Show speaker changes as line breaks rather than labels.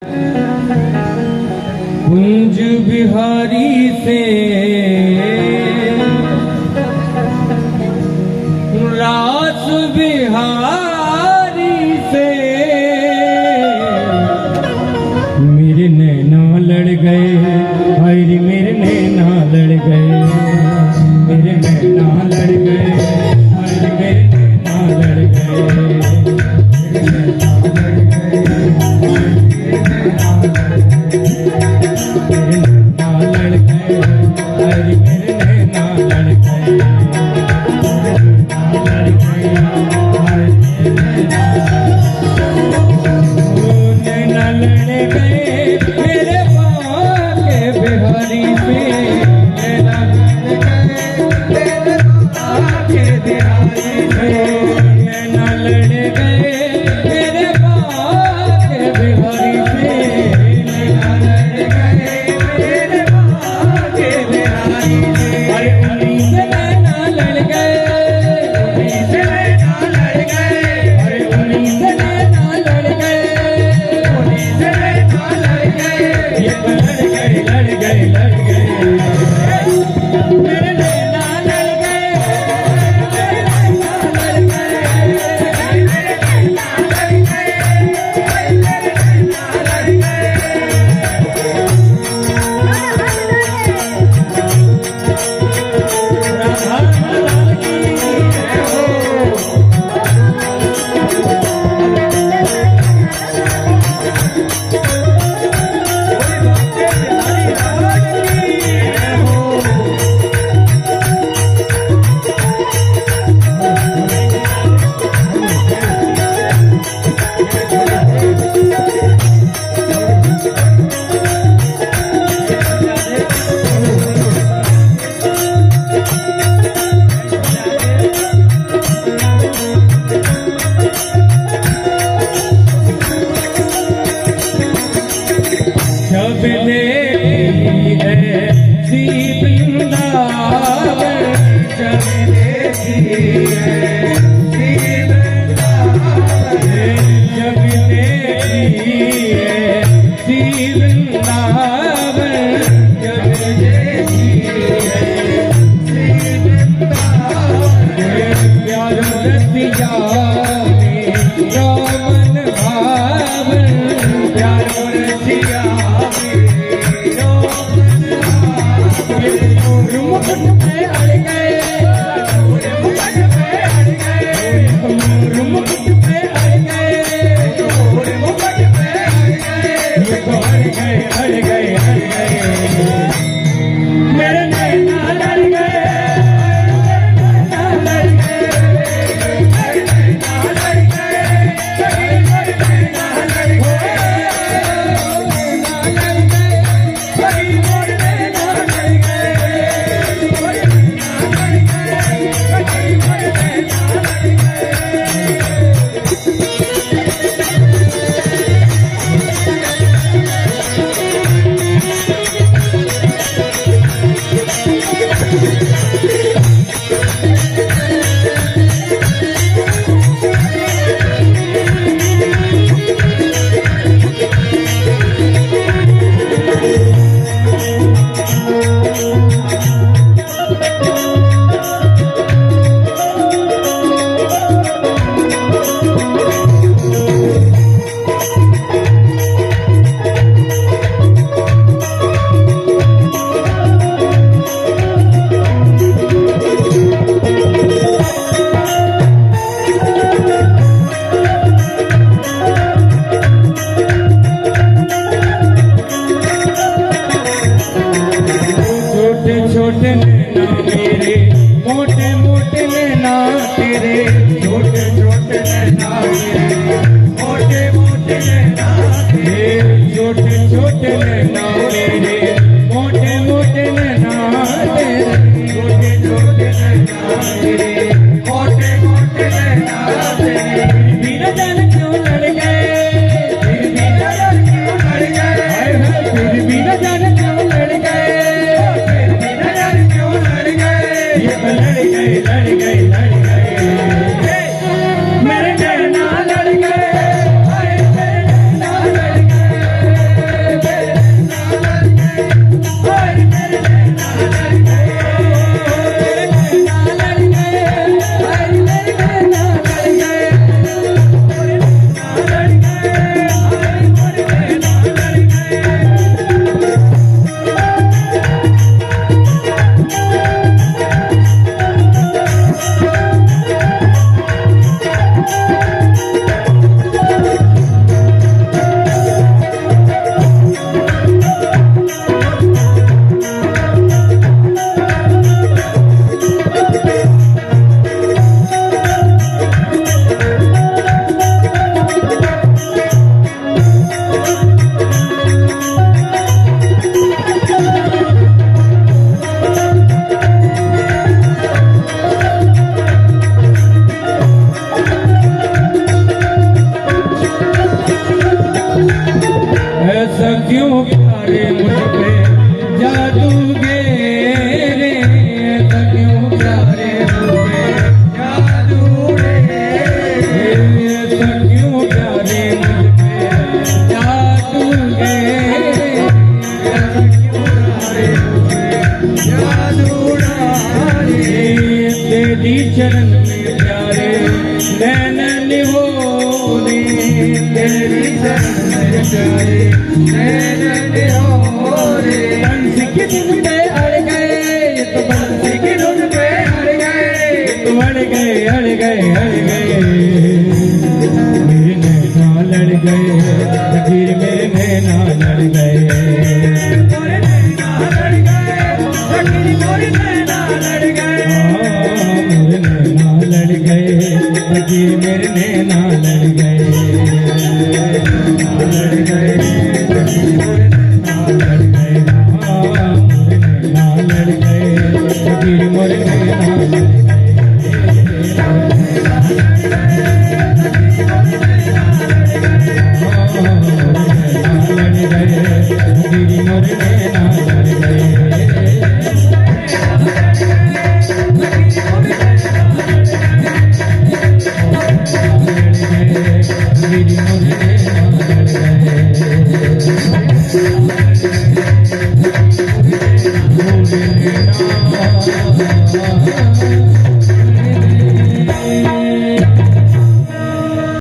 कुंज बिहारी से रास बिहारी से मेरे नैना लड़ गए, हाय रे मेरे नैना लड़ गए, मेरे नैना लड़ गए, हाय रे मेरे नैना लड़ गए, नैन रे बंसी की धुन पे अड़ गए, तो बंसी की धुन पे अड़ गए, तो अड़ गए अड़ गए अड़ गए मेरे नैना लड़ गए, फकीर मेरे नैना लड़ गए, मोरे नैना लड़ गए, फकीर मोरे नैना लड़ गए, मोरे नैना लड़ गए, फकीर मेरे नैना लड़ गए, लड़ गए, फकीर मोरे नैना लड़ गए, मोरे नैना लड़ गए, फकीर मोरे नैना लड़ गए। Oh,